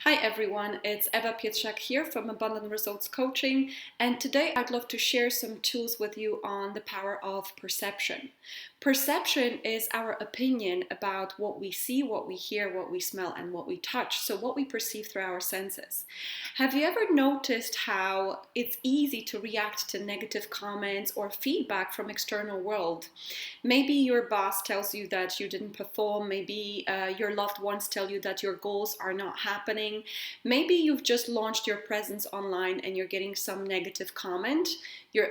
Hi everyone, it's Eva Pietrzak here from Abundant Results Coaching, and today I'd love to share some tools with you on the power of perception. Perception is our opinion about what we see, what we hear, what we smell, and what we touch, so what we perceive through our senses. Have you ever noticed how it's easy to react to negative comments or feedback from external world? Maybe your boss tells you that you didn't perform, maybe your loved ones tell you that your goals are not happening. Maybe you've just launched your presence online and you're getting some negative comment,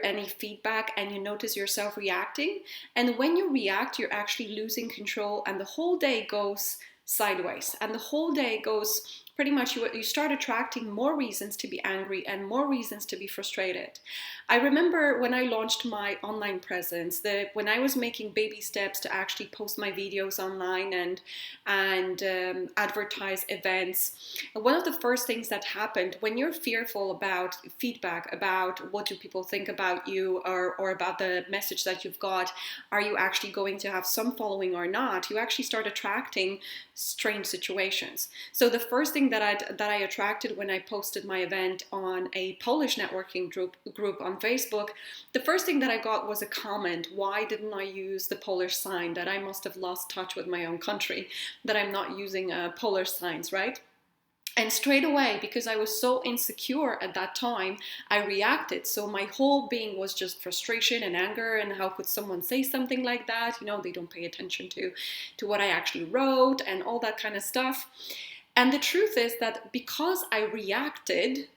any feedback, and you notice yourself reacting. And when you react, you're actually losing control and the whole day goes sideways. And the whole day goes pretty much, you start attracting more reasons to be angry and more reasons to be frustrated. I remember when I launched my online presence, when I was making baby steps to actually post my videos online and advertise events, one of the first things that happened when you're fearful about feedback, about what do people think about you or about the message that you've got, are you actually going to have some following or not, you actually start attracting strange situations. So the first thing that I attracted when I posted my event on a Polish networking group on Facebook, the first thing that I got was a comment, why didn't I use the Polish sign, that I must have lost touch with my own country, that I'm not using Polish signs, right? And straight away, because I was so insecure at that time, I reacted. So my whole being was just frustration and anger, and how could someone say something like that? You know, they don't pay attention to what I actually wrote and all that kind of stuff. And the truth is that because I reacted,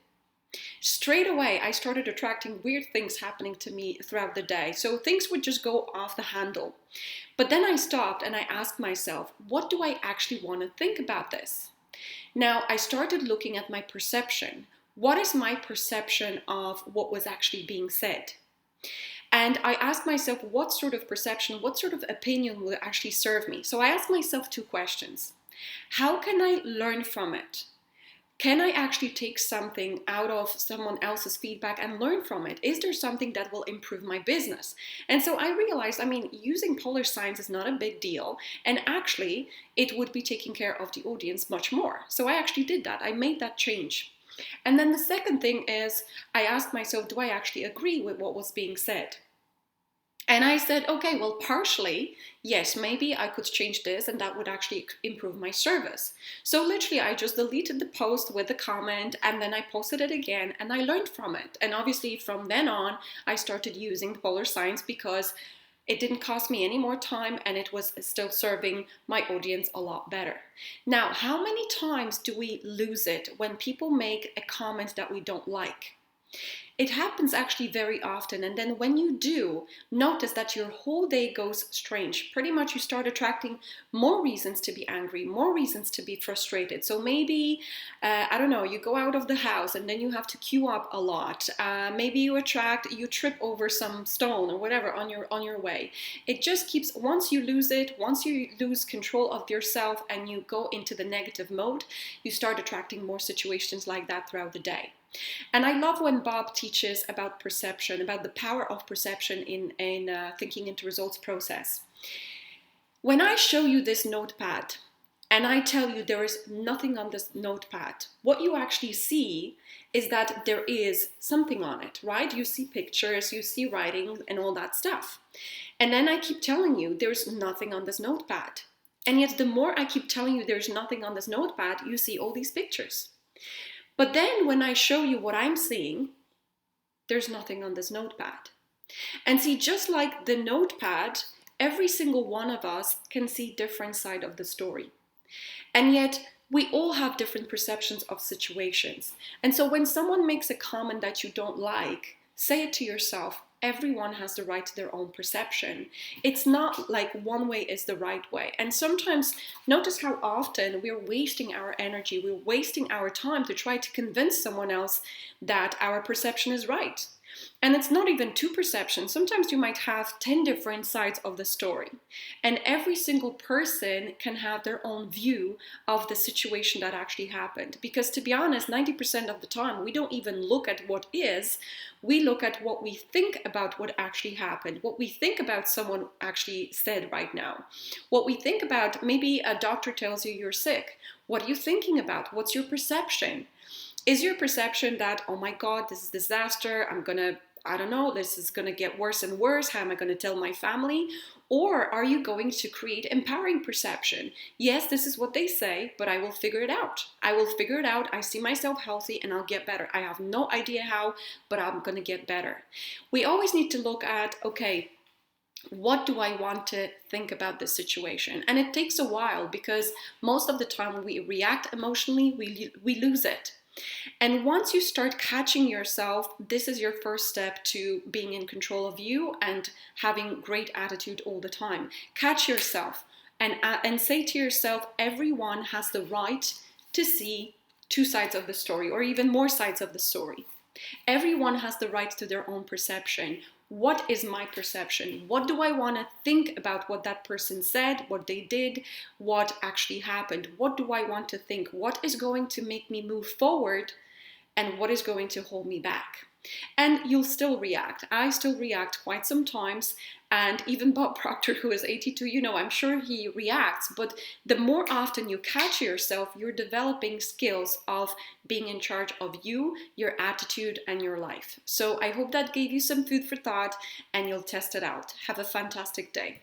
straight away I started attracting weird things happening to me throughout the day. So things would just go off the handle. But then I stopped and I asked myself, what do I actually want to think about this? Now, I started looking at my perception. What is my perception of what was actually being said? And I asked myself, what sort of perception, what sort of opinion will actually serve me? So I asked myself two questions. How can I learn from it? Can I actually take something out of someone else's feedback and learn from it? Is there something that will improve my business? And so I realized, using Polish signs is not a big deal. And actually, it would be taking care of the audience much more. So I actually did that. I made that change. And then the second thing is, I asked myself, do I actually agree with what was being said? And I said, okay, well, partially, yes, maybe I could change this and that would actually improve my service. So literally, I just deleted the post with the comment and then I posted it again and I learned from it. And obviously from then on, I started using the polar signs because it didn't cost me any more time and it was still serving my audience a lot better. Now, how many times do we lose it when people make a comment that we don't like? It happens actually very often, and then when you do, notice that your whole day goes strange. Pretty much you start attracting more reasons to be angry, more reasons to be frustrated. So maybe, I don't know, you go out of the house and then you have to queue up a lot. Maybe you trip over some stone or whatever on your way. It just keeps, once you lose control of yourself and you go into the negative mode, you start attracting more situations like that throughout the day. And I love when Bob teaches about perception, about the power of perception in thinking into results process. When I show you this notepad and I tell you there is nothing on this notepad, what you actually see is that there is something on it, right? You see pictures, you see writing and all that stuff. And then I keep telling you there's nothing on this notepad. And yet the more I keep telling you there's nothing on this notepad, you see all these pictures. But then when I show you what I'm seeing, there's nothing on this notepad. And see, just like the notepad, every single one of us can see different side of the story. And yet we all have different perceptions of situations. And so when someone makes a comment that you don't like, say it to yourself. Everyone has the right to their own perception. It's not like one way is the right way. And sometimes notice how often we're wasting our energy, we're wasting our time to try to convince someone else that our perception is right. And it's not even two perceptions. Sometimes you might have 10 different sides of the story. And every single person can have their own view of the situation that actually happened. Because to be honest, 90% of the time, we don't even look at what is. We look at what we think about what actually happened, what we think about someone actually said right now, what we think about, maybe a doctor tells you you're sick. What are you thinking about? What's your perception? Is your perception that, oh my God, this is disaster, I don't know, this is gonna get worse and worse, how am I gonna tell my family? Or are you going to create empowering perception? Yes, this is what they say, but I will figure it out. I will figure it out. I see myself healthy and I'll get better. I have no idea how, but I'm gonna get better. We always need to look at, okay, what do I want to think about this situation? And it takes a while because most of the time when we react emotionally, we lose it. And once you start catching yourself, this is your first step to being in control of you and having great attitude all the time. Catch yourself and say to yourself, everyone has the right to see two sides of the story or even more sides of the story. Everyone has the right to their own perception. What is my perception? What do I want to think about what that person said, what they did, what actually happened? What do I want to think? What is going to make me move forward and what is going to hold me back? And you'll still react. I still react quite sometimes. And even Bob Proctor, who is 82, I'm sure he reacts. But the more often you catch yourself, you're developing skills of being in charge of you, your attitude, and your life. So I hope that gave you some food for thought and you'll test it out. Have a fantastic day.